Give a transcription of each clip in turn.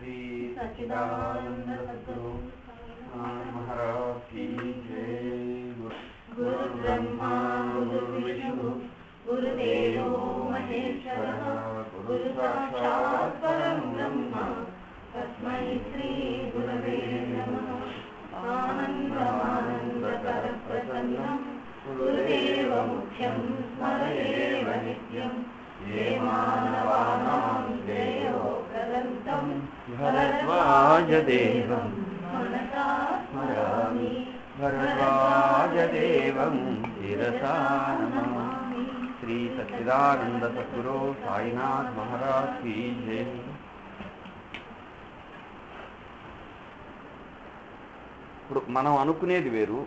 श्री सच्चिदानंद सद्गुरु महाराज की जय। गुरु ब्रह्मा गुरु विष्णु गुरुदेवो महेश्वरः गुरु साक्षात् परं ब्रह्म तस्मै श्री गुरवे नमः। आनन्दमानन्दकर प्रसन्नं गुरुदेवमुख्यं स्मरेव नित्यं। ये मानवानां श्रेयो प्रदन्तं भरद्वाजदेवं मनसा स्मरामि भरद्वाजदेवं शिरसा नमामि। श्री सच्चिदानंद सद्गुरु साईनाथ महाराज की जय। ఇప్పుడు మనం అనుకునేది వేరు,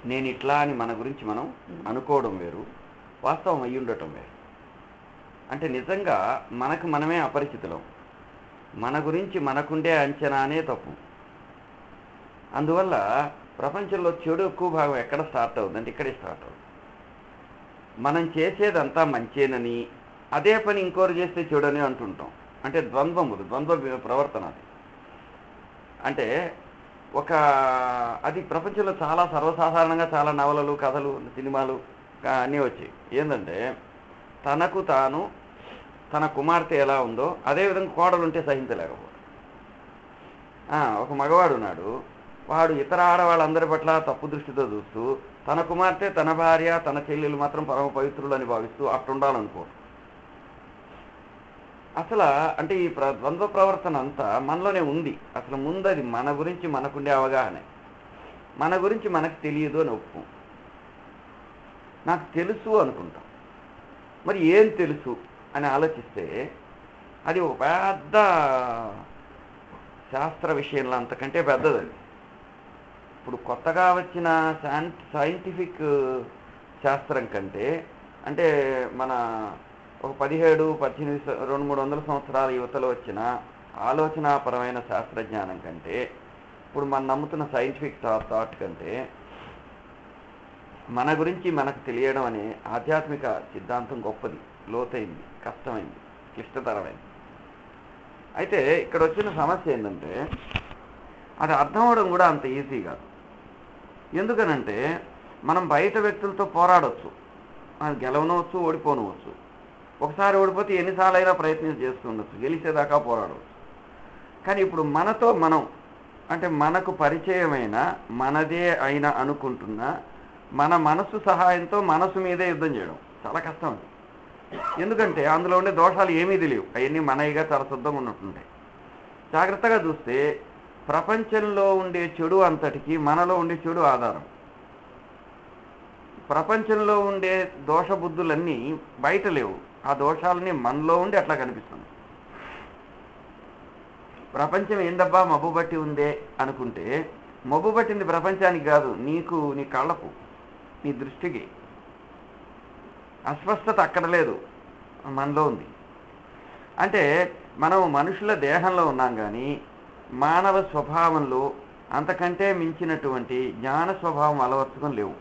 నేను ఇట్లా అని మన గురించి మనం అనుకోవడం వేరు, వాస్తవం అయ్యి ఉండటం వేరు. అంటే నిజంగా మనకు మనమే అపరిచితులం, మన గురించి మనకుండే అంచనానే తప్పు. అందువల్ల ప్రపంచంలో చెడు ఎక్కువ భాగం ఎక్కడ స్టార్ట్ అవుతుంది అంటే ఇక్కడే స్టార్ట్ అవుతుంది. మనం చేసేదంతా మంచేనని అదే పని ఇంకోరు చేస్తే చెడు అని అంటుంటాం. అంటే ద్వంద్వ ప్రవర్తన అది. అంటే అది ప్రపంచంలో చాలా సర్వసాధారణంగా చాలా నవలలు, కథలు, సినిమాలు అన్నీ వచ్చాయి. ఏంటంటే తనకు తాను తన కుమార్తె ఎలా ఉందో అదేవిధంగా కోడలు ఉంటే సహించలేకపోవడం. ఒక మగవాడు ఉన్నాడు, వాడు ఇతర ఆడవాళ్ళందరి పట్ల తప్పు దృష్టితో చూస్తూ తన కుమార్తె, తన భార్య, తన చెల్లెలు మాత్రం పరమ పవిత్రులు అని భావిస్తూ అట్టుండాలనుకోరు. అసలు అంటే ఈ ద్వంద్వ ప్రవర్తన అంతా మనలోనే ఉంది. అసలు ముందు అది మన గురించి మనకుండే అవగాహన. మన గురించి మనకు తెలియదు అని ఒప్పుకోం, నాకు తెలుసు అనుకుంటాం. మరి ఏం తెలుసు అని ఆలోచిస్తే అది ఒక పెద్ద శాస్త్ర విషయంలో అంతకంటే పెద్దది. అది ఇప్పుడు కొత్తగా వచ్చిన సైంటిఫిక్ శాస్త్రం కంటే, అంటే మన ఒక 17, 18, 200-300 సంవత్సరాల యువతలో వచ్చిన ఆలోచనాపరమైన శాస్త్రజ్ఞానం కంటే, ఇప్పుడు మనం నమ్ముతున్న సైంటిఫిక్ థాట్ కంటే మన గురించి మనకు తెలియడం అనే ఆధ్యాత్మిక సిద్ధాంతం గొప్పది, లోతైంది, కష్టమైంది, క్లిష్టతరమైంది. అయితే ఇక్కడ వచ్చిన సమస్య ఏంటంటే అది అర్థం అవడం కూడా అంత ఈజీ కాదు. ఎందుకనంటే మనం బయట వ్యక్తులతో పోరాడవచ్చు, గెలవనవచ్చు, ఓడిపోనవచ్చు. ఒకసారి ఓడిపోతే ఎన్నిసార్లు అయినా ప్రయత్నం చేస్తుండొచ్చు, గెలిచేదాకా పోరాడవచ్చు. కానీ ఇప్పుడు మనతో మనం, అంటే మనకు పరిచయమైన మనదే అయినా అనుకుంటున్న మన మనసు సహాయంతో మనసు మీదే యుద్ధం చేయడం చాలా కష్టం. అది ఎందుకంటే అందులో ఉండే దోషాలు ఏమీ తెలియవు, అవన్నీ మనయిగా చాలా శుద్ధంగా ఉన్నట్టుంటాయి. జాగ్రత్తగా చూస్తే ప్రపంచంలో ఉండే చెడు అంతటికి మనలో ఉండే చెడు ఆధారం. ప్రపంచంలో ఉండే దోష బుద్ధులన్నీ బయట లేవు, ఆ దోషాలని మనలో ఉండి అట్లా కనిపిస్తుంది. ప్రపంచం ఏందబ్బా మబ్బు బట్టి ఉందే అనుకుంటే, మబ్బు పట్టింది ప్రపంచానికి కాదు, నీకు, నీ కళ్ళకు, నీ దృష్టికి. అస్వస్థత అక్కడ లేదు, మనలో ఉంది. అంటే మనం మనుషుల దేహంలో ఉన్నాం, కానీ మానవ స్వభావంలో అంతకంటే మించినటువంటి జ్ఞాన స్వభావం అలవర్చుకొని లేవు.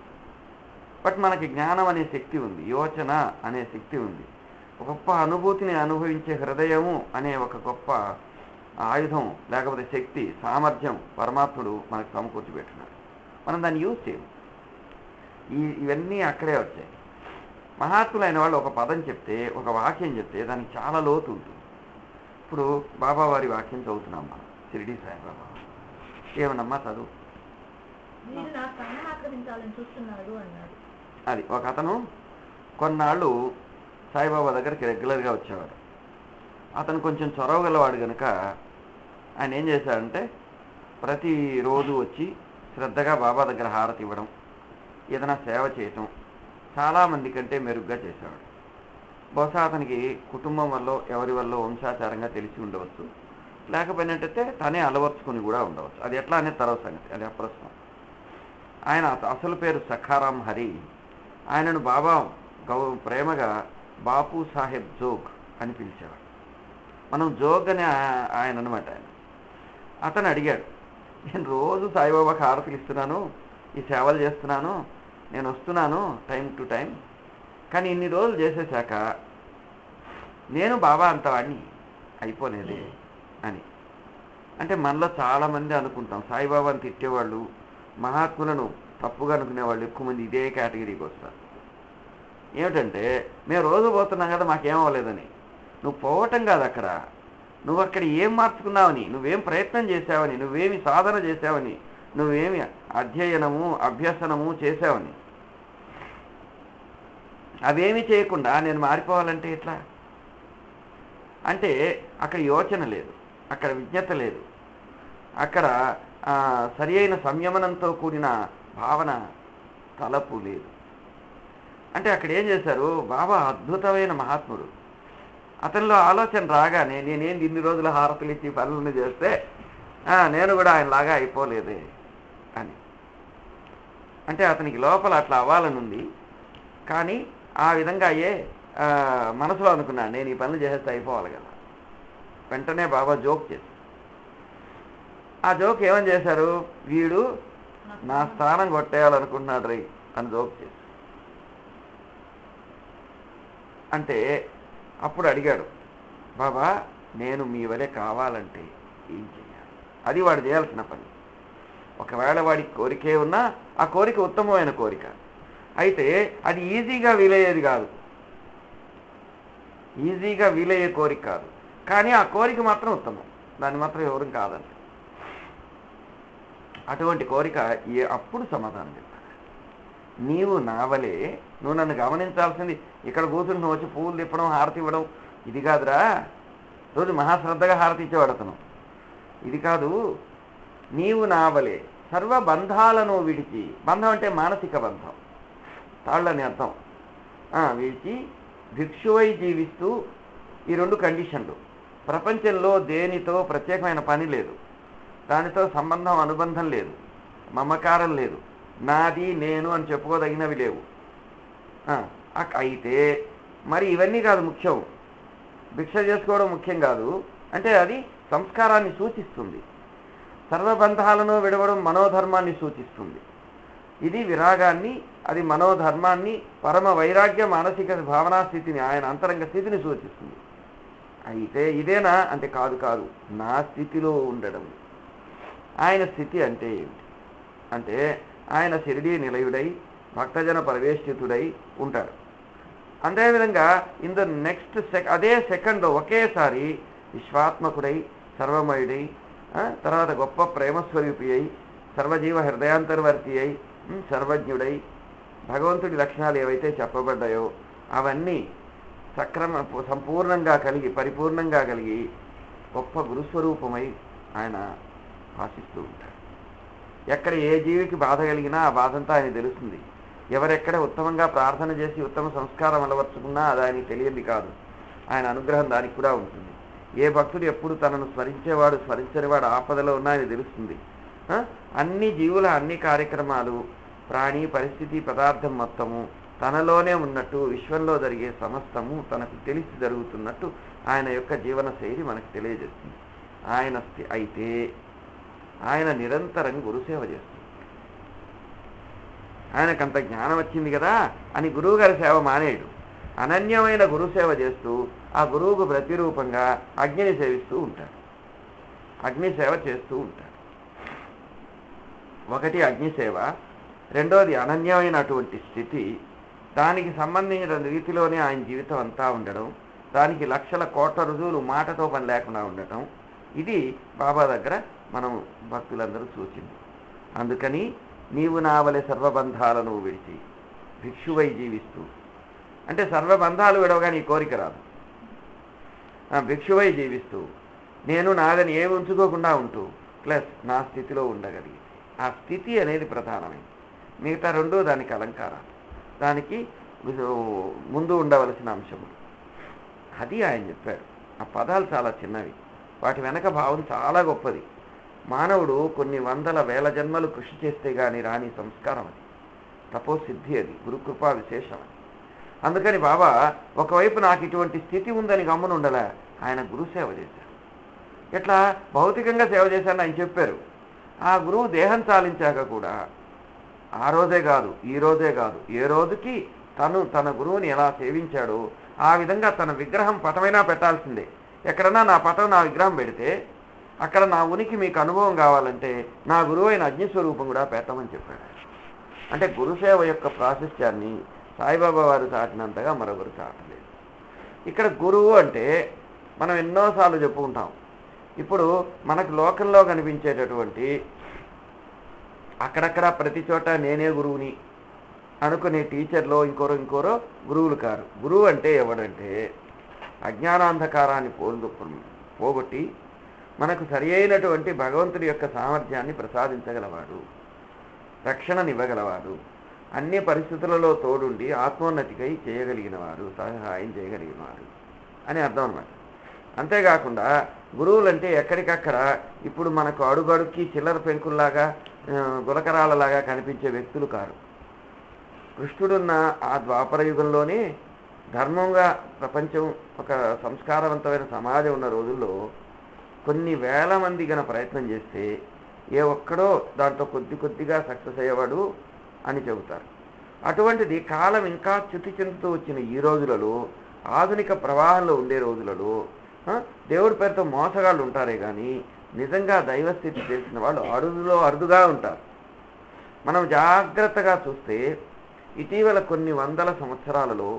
బట్ మనకి జ్ఞానం అనే శక్తి ఉంది, యోచన అనే శక్తి ఉంది, ఒక గొప్ప అనుభూతిని అనుభవించే హృదయము అనే ఒక గొప్ప ఆయుధం, లేకపోతే శక్తి, సామర్థ్యం పరమాత్ముడు మనకు సమకూర్చిపెట్టినాడు. మనం దాన్ని యూజ్ చేయము. ఇవన్నీ అక్కడే వచ్చాయి. మహాత్ములైన వాళ్ళు ఒక పదం చెప్తే, ఒక వాక్యం చెప్తే దానికి చాలా లోతు ఉంటుంది. ఇప్పుడు బాబా వారి వాక్యం చదువుతున్నాం మనం, షిరిడి సాయిబాబా. ఏమన్నమ్మా చదువు. అది ఒక అతను కొన్నాళ్ళు సాయిబాబా దగ్గరికి రెగ్యులర్గా వచ్చేవాడు. అతను కొంచెం చొరవ గలవాడు కనుక ఆయన ఏం చేశాడంటే ప్రతిరోజు వచ్చి శ్రద్ధగా బాబా దగ్గర హారతి ఇవ్వడం, ఏదైనా సేవ చేయటం చాలామంది కంటే మెరుగ్గా చేసేవాడు. బహుశా అతనికి కుటుంబం వల్ల, ఎవరి వల్ల వంశాచారంగా తెలిసి ఉండవచ్చు, లేకపోయినట్టయితే తనే అలవర్చుకుని కూడా ఉండవచ్చు. అది ఎట్లా అనేది తర్వాత సంగతి, అది అప్రస్తుతం. ఆయన అసలు పేరు సఖారాం హరి. ఆయనను బాబా ప్రేమగా బాపు సాహెబ్ జోగ్ అని పిలిచేవాడు. మనం జోగ్ అని ఆయన అనమాట. అతను అడిగాడు, నేను రోజు సాయిబాబాకి హారతులు ఇస్తున్నాను, ఈ సేవలు చేస్తున్నాను, నేను వస్తున్నాను టైం టు టైం, కానీ ఇన్ని రోజులు చేసేశాక నేను బాబా అంతవాడిని అయిపోలేదే అని. అంటే మనలో చాలామంది అనుకుంటాం సాయిబాబాని తిట్టేవాళ్ళు, మహాత్ములను తప్పుగా అనుకునేవాళ్ళు ఎక్కువ మంది ఇదే కేటగిరీకి వస్తారు. ఏమిటంటే మేము రోజు పోతున్నాం కదా మాకేమవ్వలేదని. నువ్వు పోవటం కాదు అక్కడ, నువ్వు అక్కడ ఏం మార్చుకున్నావని, నువ్వేం ప్రయత్నం చేసావని, నువ్వేమి సాధన చేసావని, నువ్వేమి అధ్యయనము అభ్యసనము చేసావని. అవేమి చేయకుండా నేను మారిపోవాలంటే ఎట్లా? అంటే అక్కడ యోచన లేదు, అక్కడ విజ్ఞత లేదు, అక్కడ సరి అయిన సంయమనంతో కూడిన భావన తలపు లేదు. అంటే అక్కడ ఏం చేశారు, బాబా అద్భుతమైన మహాత్ముడు. అతనిలో ఆలోచన రాగానే నేనేం ఇన్ని రోజులు హారతులు ఇచ్చి పనులను చేస్తే నేను కూడా ఆయనలాగా అయిపోలేదే అని. అంటే అతనికి లోపల అట్లా అవ్వాలని ఉంది, కానీ ఆ విధంగా మనసులో అనుకున్నాను నేను ఈ పనులు చేసేస్తే అయిపోవాలి కదా. వెంటనే బాబా జోక్ చేశారు. ఆ జోక్ ఏమని చేశారు, వీడు నా స్థానం కొట్టేయాలనుకుంటున్నాడు రే అని జోక్ చేశారు. అంటే అప్పుడు అడిగాడు, బాబా నేను మీ వలె కావాలంటే ఏం చేయాలి? అది వాడు చేయాల్సిన పని. ఒకవేళ వాడికి కోరికే ఉన్నా ఆ కోరిక ఉత్తమమైన కోరిక అయితే అది ఈజీగా వీలయ్యేది కాదు, ఈజీగా వీలయ్యే కోరిక కాదు, కానీ ఆ కోరిక మాత్రం ఉత్తమం, దాన్ని మాత్రం ఎవరు కాదండి. అటువంటి కోరిక అప్పుడు సమాధానం చెప్పాను, నీవు నావలే, నువ్వు నన్ను గమనించాల్సింది ఇక్కడ కూర్చుని నువ్వు వచ్చి పువ్వులు తిప్పడం హారతి ఇవ్వడం ఇది కాదురా. రోజు మహాశ్రద్ధగా హారతి ఇచ్చేవాడు అతను. ఇది కాదు, నీవు నావలే సర్వ బంధాలను విడిచి, బంధం అంటే మానసిక బంధం, తాళ్ళని అర్థం, విడిచి భిక్షువై జీవిస్తూ, ఈ రెండు కండిషన్లు. ప్రపంచంలో దేనితో ప్రత్యేకమైన పని లేదు, దానితో సంబంధం అనుబంధం లేదు, మమకారం లేదు, నాది నేను అని చెప్పుకోదగినవి లేవు. అయితే మరి ఇవన్నీ కాదు ముఖ్యం, భిక్ష చేసుకోవడం ముఖ్యం కాదు, అంటే అది సంస్కారాన్ని సూచిస్తుంది. సర్వబంధాలను విడవడం మనోధర్మాన్ని సూచిస్తుంది. ఇది విరాగాన్ని, అది మనోధర్మాన్ని, పరమ వైరాగ్య మానసిక భావనా స్థితిని, ఆయన అంతరంగ స్థితిని సూచిస్తుంది. అయితే ఇదేనా అంటే కాదు కాదు, నా స్థితిలో ఉండడం. ఆయన స్థితి అంటే ఏమిటి అంటే ఆయన షిరిడీ నిలయుడై భక్తజన ప్రవేశితుడై ఉంటాడు. అదేవిధంగా ఇన్ ద నెక్స్ట్ అదే సెకండ్లో ఒకేసారి విశ్వాత్మకుడై సర్వమయుడై, తర్వాత గొప్ప ప్రేమస్వరూపి అయి, సర్వజీవ హృదయాంతర్వర్తి అయి, సర్వజ్ఞుడై, భగవంతుడి లక్షణాలు ఏవైతే చెప్పబడ్డాయో అవన్నీ సంపూర్ణంగా కలిగి పరిపూర్ణంగా కలిగి గొప్ప గురుస్వరూపమై ఆయన భాషిస్తూ ఉంటాడు. ఎక్కడ ఏ జీవికి బాధ కలిగినా ఆ బాధంతా ఆయన తెలుస్తుంది. ఎవరెక్కడ ఉత్తమంగా ప్రార్థన చేసి ఉత్తమ సంస్కారం అలవర్చుకున్నా అది ఆయనకి తెలియంది కాదు, ఆయన అనుగ్రహం దానికి కూడా ఉంటుంది. ఏ భక్తుడు ఎప్పుడు తనను స్మరించేవాడు స్మరించనివాడు ఆపదలో ఉన్నా ఆయన తెలుస్తుంది. అన్ని జీవుల అన్ని కార్యక్రమాలు, ప్రాణి పరిస్థితి పదార్థం మొత్తము తనలోనే ఉన్నట్టు, విశ్వంలో జరిగే సమస్తము తనకు తెలిసి జరుగుతున్నట్టు ఆయన యొక్క జీవన శైలి మనకు తెలియజేస్తుంది. అయితే ఆయన నిరంతరం గురుసేవ చేస్తుంది. ఆయనకంత జ్ఞానం వచ్చింది కదా అని గురువు గారి సేవ మానేయడు. అనన్యమైన గురుసేవ చేస్తూ ఆ గురువుకు ప్రతిరూపంగా అగ్నిని సేవిస్తూ ఉంటాడు, అగ్నిసేవ చేస్తూ ఉంటాడు. ఒకటి అగ్నిసేవ, రెండోది అనన్యమైనటువంటి స్థితి, దానికి సంబంధించిన రీతిలోనే ఆయన జీవితం అంతా ఉండడం, దానికి లక్షల కోట్ల రుజువులు మాటతో పని లేకుండా ఉండటం. ఇది బాబా దగ్గర మనం భక్తులందరూ సూచింది. అందుకని నీవు నావలే సర్వబంధాలను విడిచి భిక్షువై జీవిస్తూ, అంటే సర్వబంధాలు విడవగా నీ కోరిక రాదు. భిక్షువై జీవిస్తూ నేను నాదని ఏమి ఉంచుకోకుండా ఉంటూ ప్లస్ నా స్థితిలో ఉండగలిగి, ఆ స్థితి అనేది ప్రధానమైంది. మిగతా రెండూ దానికి అలంకారాలు, దానికి ముందు ఉండవలసిన అంశములు. అది ఆయన చెప్పాడు. ఆ పదాలు చాలా చిన్నవి, వాటి వెనక భావం చాలా గొప్పది. మానవుడు కొన్ని వందల వేల జన్మలు కృషి చేస్తే గాని రాని సంస్కారం అది, తపోసిద్ధి అది, గురుకృపా విశేషం అది. అందుకని బాబా ఒకవైపు నాకు ఇటువంటి స్థితి ఉందని గమ్మునుండలే, ఆయన గురుసేవ చేశారు. ఎట్లా భౌతికంగా సేవ చేశారని ఆయన చెప్పారు. ఆ గురువు దేహం చాలించాక కూడా ఆ రోజే కాదు, ఈ రోజే కాదు, ఏ రోజుకి తన గురువుని ఎలా సేవించాడో ఆ విధంగా తన విగ్రహం పటమైనా పెట్టాల్సిందే. ఎక్కడన్నా నా పటం నా విగ్రహం పెడితే అక్కడ నా ఉనికి మీకు అనుభవం కావాలంటే నా గురువు అయిన అగ్నిస్వరూపం కూడా పెట్టమని చెప్పాడు. అంటే గురుసేవ యొక్క ప్రాశస్త్యాన్ని సాయిబాబా వారు చాటినంతగా మరొకరు చాటలేదు. ఇక్కడ గురువు అంటే మనం ఎన్నోసార్లు చెప్పుకుంటాం. ఇప్పుడు మనకు లోకంలో కనిపించేటటువంటి అక్కడక్కడ ప్రతి చోట నేనే గురువుని అనుకునే టీచర్లో ఇంకోరో గురువులు కారు. గురువు అంటే ఎవడంటే అజ్ఞానాంధకారాన్ని పోగొట్టి మనకు సరి అయినటువంటి భగవంతుడి యొక్క సామర్థ్యాన్ని ప్రసాదించగలవాడు, రక్షణనివ్వగలవాడు, అన్ని పరిస్థితులలో తోడుండి ఆత్మోన్నతికై చేయగలిగిన వారు, సహాయం చేయగలిగిన వారు అని అర్థం అన్నమాట. అంతేకాకుండా గురువులంటే ఎక్కడికక్కడ ఇప్పుడు మనకు అడుగడుక్కి చిల్లర పెంకుల్లాగా గులకరాలలాగా కనిపించే వ్యక్తులు కారు. కృష్ణుడున్న ఆ ద్వాపర యుగంలోనే ధర్మంగా ప్రపంచం ఒక సంస్కారవంతమైన సమాజం ఉన్న రోజుల్లో కొన్ని వేల మంది గన ప్రయత్నం చేస్తే ఏ ఒక్కడో దాంట్లో కొద్దిగా సక్సెస్ అయ్యేవాడు అని చెబుతారు. అటువంటిది కాలం ఇంకా చ్యుతి చెందుతూ వచ్చిన ఈ రోజులలో, ఆధునిక ప్రవాహంలో ఉండే రోజులలో దేవుడి పేరుతో మోసగాళ్ళు ఉంటారే కానీ నిజంగా దైవస్థితి తెలిసిన వాళ్ళు అరుదుగా ఉంటారు. మనం జాగ్రత్తగా చూస్తే ఇటీవల కొన్ని వందల సంవత్సరాలలో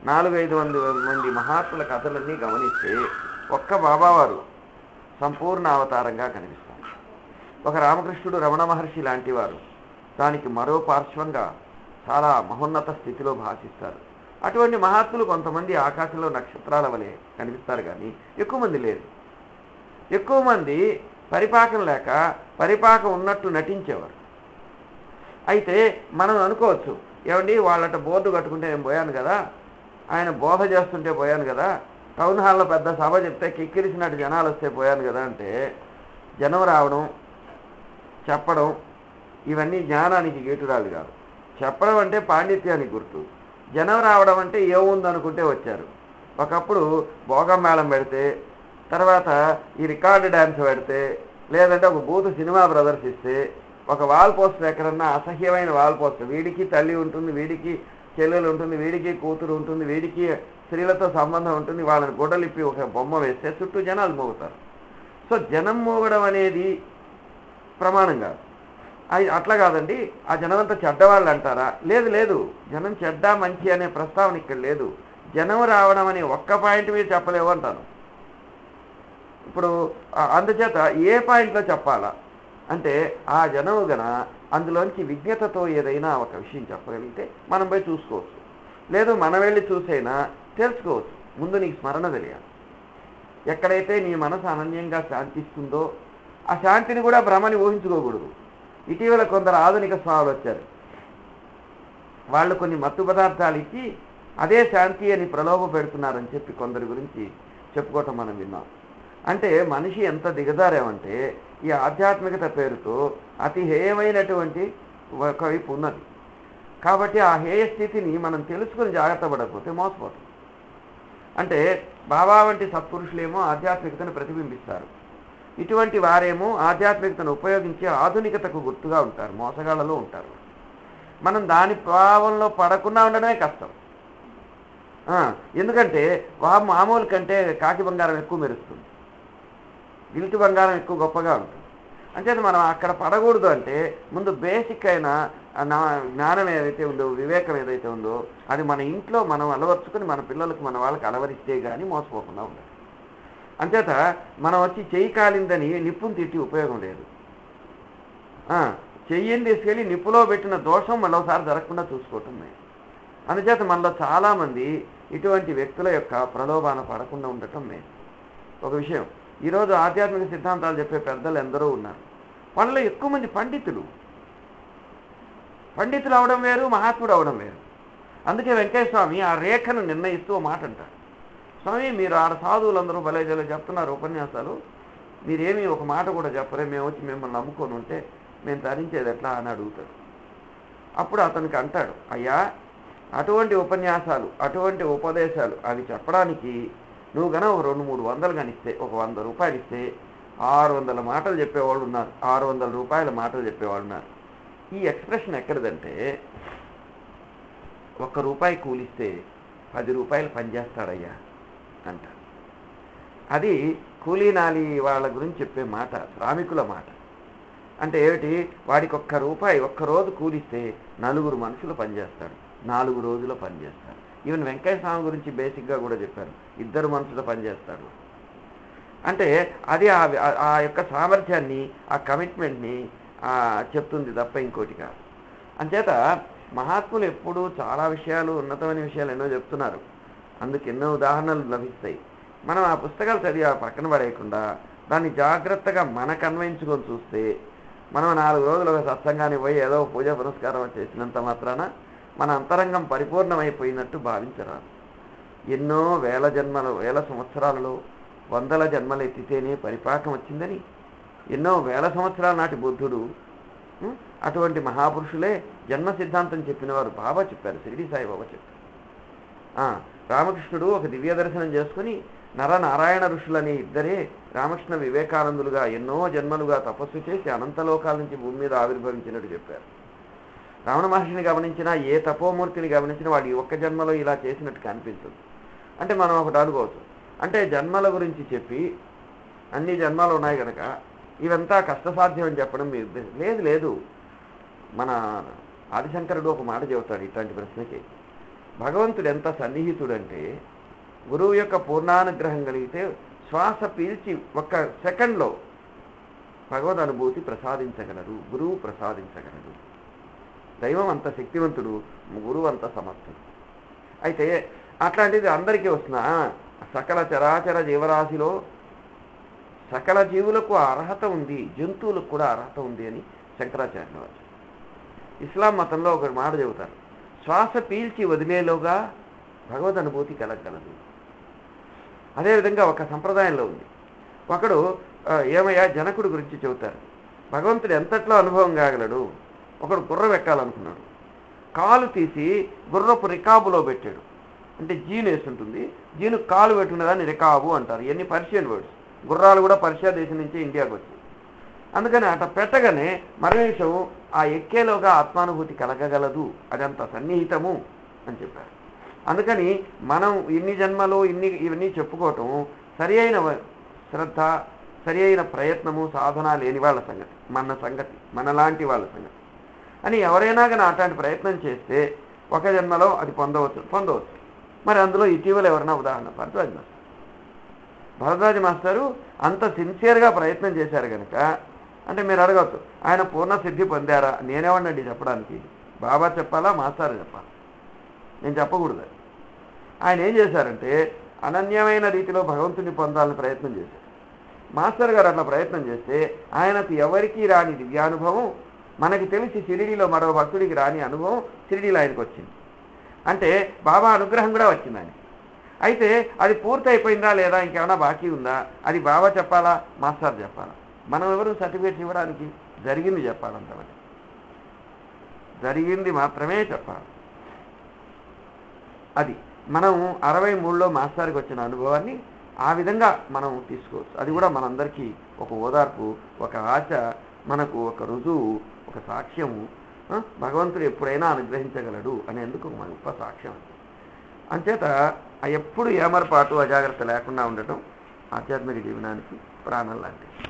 400-500 మంది మహాత్ముల కథలన్నీ గమనిస్తే ఒక్క బాబావారు సంపూర్ణ అవతారంగా కనిపిస్తారు. ఒక రామకృష్ణుడు, రమణ మహర్షి లాంటి వారు దానికి మరో పార్శ్వంగా చాలా మహోన్నత స్థితిలో భాషిస్తారు. అటువంటి మహాత్ములు కొంతమంది ఆకాశంలో నక్షత్రాల వలె కనిపిస్తారు కానీ ఎక్కువ మంది లేరు. ఎక్కువ మంది పరిపాకం లేక పరిపాకం ఉన్నట్టు నటించేవారు. అయితే మనం అనుకోవచ్చు, ఏమండి వాళ్ళట బోర్డు కట్టుకుంటే నేను పోయాను కదా, ఆయన బోధ చేస్తుంటే పోయాను కదా, టౌన్ హాల్లో పెద్ద సభ చెప్తే కిక్కిరిసినట్టు జనాలు వస్తే పోయాను కదా అంటే, జనం రావడం, చెప్పడం ఇవన్నీ జ్ఞానానికి గేటురాలు కాదు. చెప్పడం అంటే పాండిత్యానికి గుర్తు. జనం రావడం అంటే ఏముందనుకుంటే వచ్చారు. ఒకప్పుడు భోగం మేళం పెడితే, తర్వాత ఈ రికార్డు డ్యాన్స్ పెడితే, లేదంటే ఒక బూత్ సినిమా ప్రదర్శిస్తే, ఒక వాల్ పోస్టర్ ఎక్కడన్నా అసహ్యమైన వాల్ పోస్టర్, వీడికి తల్లి ఉంటుంది, వీడికి చెల్లెలు ఉంటుంది, వీడికి కూతురు ఉంటుంది, వీడికి స్త్రీలతో సంబంధం ఉంటుంది, వాళ్ళని గొడలిప్పి ఒక బొమ్మ వేస్తే చుట్టూ జనాలు మోగుతారు. సో జనం మోగడం అనేది ప్రమాణం కాదు. అట్లా కాదండి, ఆ జనమంతా చెడ్డవాళ్ళు అంటారా? లేదు, జనం చెడ్డ మంచి అనే ప్రస్తావన ఇక్కడ లేదు. జనం రావడం అనే ఒక్క పాయింట్ మీద చెప్పలేవు అంటాను. ఇప్పుడు అందుచేత ఏ పాయింట్లో చెప్పాలా అంటే, ఆ జనము గన అందులోంచి విజ్ఞతతో ఏదైనా ఒక విషయం చెప్పగలిగితే మనం పోయి చూసుకోవచ్చు, లేదు మనం వెళ్ళి చూసైనా తెలుసుకోవచ్చు. ముందు నీకు స్మరణ తెలియాలి. ఎక్కడైతే నీ మనసు అనన్యంగా శాంతిస్తుందో ఆ శాంతిని కూడా భ్రమని ఊహించుకోకూడదు. ఇటీవల కొందరు ఆధునిక స్వాములు వచ్చారు. వాళ్ళు కొన్ని మత్తు పదార్థాలు ఇచ్చి అదే శాంతి అని ప్రలోభ పెడుతున్నారని చెప్పి కొందరి గురించి చెప్పుకోవటం మనం విన్నాం. అంటే మనిషి ఎంత దిగజారేమంటే ఈ ఆధ్యాత్మికత పేరుతో అతి హేయమైనటువంటి ఒక వైపు ఉన్నది. కాబట్టి ఆ హేయ స్థితిని మనం తెలుసుకుని జాగ్రత్త పడకపోతే మోసపోతాం. అంటే బాబా వంటి సత్పురుషులేమో ఆధ్యాత్మికతను ప్రతిబింబిస్తారు, ఇటువంటి వారేమో ఆధ్యాత్మికతను ఉపయోగించి ఆధునికతకు గుర్తుగా ఉంటారు, మోసగాళ్లలో ఉంటారు. మనం దాని ప్రభావంలో పడకుండా ఉండడమే కష్టం. ఎందుకంటే మామూలు కంటే కాకి బంగారం ఎక్కువ మెరుస్తుంది, గిల్టి బంగారం ఎక్కువ గొప్పగా ఉంటుంది. అంచేత మనం అక్కడ పడకూడదు. అంటే ముందు బేసిక్ అయిన జ్ఞానం ఏదైతే ఉందో, వివేకం ఏదైతే ఉందో అది మన ఇంట్లో మనం అలవర్చుకొని మన పిల్లలకు మన వాళ్ళకి అలవరిస్తే కానీ మోసపోకుండా ఉండాలి. అంచేత మనం వచ్చి చెయ్యి కాలిందని నిప్పును తిట్టి ఉపయోగం లేదు. చెయ్యిని తీసుకెళ్ళి నిప్పులో పెట్టిన దోషం మరోసారి జరగకుండా చూసుకోవటం లేదు. అందుచేత మనలో చాలామంది ఇటువంటి వ్యక్తుల యొక్క ప్రలోభాన పడకుండా ఉండటం లేదు. ఒక విషయం, ఈరోజు ఆధ్యాత్మిక సిద్ధాంతాలు చెప్పే పెద్దలు ఎందరో ఉన్నారు. వాళ్ళలో ఎక్కువ మంది పండితులు అవడం వేరు, మహాత్ముడు అవడం వేరు. అందుకే వెంకయ్య స్వామి ఆ రేఖను నిర్ణయిస్తూ మాట అంటారు, స్వామి మీరు ఆడ సాధువులందరూ భలేజలో చెప్తున్నారు ఉపన్యాసాలు, మీరేమీ ఒక మాట కూడా చెప్పరే, మేము వచ్చి మిమ్మల్ని నమ్ముకొని ఉంటే మేము తరించేది ఎట్లా అని అడుగుతాడు. అప్పుడు అతనికి అంటాడు, అయ్యా అటువంటి ఉపన్యాసాలు, అటువంటి ఉపదేశాలు అవి చెప్పడానికి నువ్వు కనుక ఒక 200-300 కనిస్తే, ఒక 100 రూపాయలు ఇస్తే 600 మాటలు చెప్పేవాళ్ళు ఉన్నారు, 600 రూపాయల మాటలు చెప్పేవాళ్ళు ఉన్నారు. ఈ ఎక్స్ప్రెషన్ ఎక్కడిదంటే, 1 రూపాయి కూలిస్తే 10 రూపాయలు పనిచేస్తాడయ్యా అంటారు. అది కూలీనాలి వాళ్ళ గురించి చెప్పే మాట, శ్రామికుల మాట. అంటే ఏమిటి, వాడికి ఒక్కరోజు కూలిస్తే 4 మనుషులు పనిచేస్తాడు, 4 రోజులు పనిచేస్తాడు. ఈవెన్ వెంకయ్య స్వామి గురించి బేసిక్గా కూడా చెప్పారు, 2 మనుషులు పనిచేస్తాడు. అంటే అది ఆ యొక్క సామర్థ్యాన్ని, ఆ కమిట్మెంట్ని చెప్తుంది తప్ప ఇంకోటి కాదు. అంచేత మహాత్ములు ఎప్పుడూ చాలా విషయాలు, ఉన్నతమైన విషయాలు ఎన్నో చెప్తున్నారు. అందుకు ఎన్నో ఉదాహరణలు లభిస్తాయి. మనం ఆ పుస్తకాలు చదివి ఆ పక్కన పడేయకుండా దాన్ని జాగ్రత్తగా మనకు అన్వయించుకొని చూస్తే, మనం 4 రోజులు ఒక సత్సంగానికి పోయి ఏదో పూజ పురస్కారం చేసినంత మాత్రాన మన అంతరంగం పరిపూర్ణమైపోయినట్టు భావించరాదు. ఎన్నో వేల సంవత్సరాలలో 100ల జన్మలు ఎత్తితేనే పరిపాకం వచ్చిందని, ఎన్నో వేల సంవత్సరాల నాటి బుద్ధుడు, అటువంటి మహాపురుషులే జన్మ సిద్ధాంతం చెప్పినవారు బాబా చెప్పారు, షిరిడి సాయిబాబా చెప్పారు. రామకృష్ణుడు ఒక దివ్య దర్శనం చేసుకుని నరనారాయణ ఋషులని ఇద్దరే రామకృష్ణ వివేకానందులుగా ఎన్నో జన్మలుగా తపస్సు చేసి అనంతలోకాల నుంచి భూమి మీద ఆవిర్భవించినట్టు చెప్పారు. రమణ మహర్షిని గమనించినా, ఏ తపోమూర్తిని గమనించినా వాడి ఒక్క జన్మలో ఇలా చేసినట్టు కనిపించదు. అంటే మనం ఒకటి అనుకోవచ్చు, అంటే జన్మల గురించి చెప్పి అన్ని జన్మలు ఉన్నాయి కనుక ఇవంతా కష్టసాధ్యం అని చెప్పడం మీ ఉద్దేశం లేదు. లేదు, మన ఆదిశంకరుడు ఒక మాట చెబుతాడు ఇట్లాంటి ప్రశ్నకి. భగవంతుడు ఎంత సన్నిహితుడంటే, గురువు యొక్క పూర్ణానుగ్రహం కలిగితే శ్వాస పీల్చి 1 సెకండ్లో భగవద్ అనుభూతి ప్రసాదించగలరు, గురువు ప్రసాదించగలరు. దైవం అంత శక్తివంతుడు, గురువు అంత సమర్థుడు. అయితే అట్లాంటిది అందరికీ వస్తున్నా, సకల చరాచర జీవరాశిలో సకల జీవులకు అర్హత ఉంది, జంతువులకు కూడా అర్హత ఉంది అని శంకరాచార్యులు వారు. ఇస్లాం మతంలో ఒక మాట చెబుతారు, శ్వాస పీల్చి వదిలేలోగా భగవద్ అనుభూతి కలగలదు. అదేవిధంగా ఒక సంప్రదాయంలో ఉంది. ఒకడు ఏమయ్యా జనకుడు గురించి చెబుతారు, భగవంతుడు ఎంతట్లో అనుభవం కాగలడు. ఒకడు గుర్రం ఎక్కాలనుకున్నాడు, కాలు తీసి గుర్రపు రికాబులో పెట్టాడు. అంటే జీను వేస్తుంటుంది, జీను కాలు పెట్టుకున్నదాన్ని రికాబు అంటారు. ఇవన్నీ పర్షియన్ వర్డ్స్. గుర్రాలు కూడా పర్షియా దేశం నుంచి ఇండియాకు వచ్చాయి. అందుకని అట్లా పెట్టగానే మరునిమిషం ఆ ఎక్కేలోగా ఆత్మానుభూతి కలగగలదు, అదంత సన్నిహితము అని చెప్పారు. అందుకని మనం ఇన్ని జన్మలు ఇవన్నీ చెప్పుకోవటం సరి అయిన శ్రద్ధ, సరి అయిన ప్రయత్నము, సాధన లేని వాళ్ళ సంగతి, మనలాంటి వాళ్ళ సంగతి అని. ఎవరైనా కానీ అట్లాంటి ప్రయత్నం చేస్తే ఒక జన్మలో అది పొందవచ్చు. మరి అందులో ఇటీవల ఎవరైనా ఉదాహరణ భరద్వాజ మాస్టరు అంత సిన్సియర్గా ప్రయత్నం చేశారు కనుక, అంటే మీరు అడగవచ్చు ఆయన పూర్ణ సిద్ధి పొందారా, నేనేమన్నాండి చెప్పడానికి, బాబా చెప్పాలా మాస్టర్ చెప్పాలా, నేను చెప్పకూడదు. ఆయన ఏం చేశారంటే అనన్యమైన రీతిలో భగవంతుని పొందాలని ప్రయత్నం చేశారు. మాస్టర్ గారు అట్లా ప్రయత్నం చేస్తే ఆయనకు ఎవరికీ రాని దివ్యానుభవం, మనకి తెలిసి షిరిడీలో మరో భక్తుడికి రాని అనుభవం షిరిడీలో ఆయనకు వచ్చింది. అంటే బాబా అనుగ్రహం కూడా వచ్చింది ఆయనకి. అయితే అది పూర్తి అయిపోయిందా లేదా, ఇంకేమైనా బాకీ ఉందా, అది బాబా చెప్పాలా మాస్టర్ చెప్పాలా? మనం ఎవరు సర్టిఫికేట్స్ ఇవ్వడానికి? జరిగింది చెప్పాలంతవరకు, జరిగింది మాత్రమే చెప్పాలి. అది మనం 63లో మాస్టర్కి వచ్చిన అనుభవాన్ని ఆ విధంగా మనం తీసుకోవచ్చు. అది కూడా మనందరికీ ఒక ఓదార్పు, ఒక ఆశ, మనకు ఒక రుజువు, ఒక సాక్ష్యము. భగవంతుడు ఎప్పుడైనా అనుగ్రహించగలడు అనేందుకు ఒక గొప్ప సాక్ష్యం. అంచేత ఎప్పుడు ఏమరపాటు, అజాగ్రత్త లేకుండా ఉండటం ఆధ్యాత్మిక జీవనానికి ప్రాణం లాంటిది.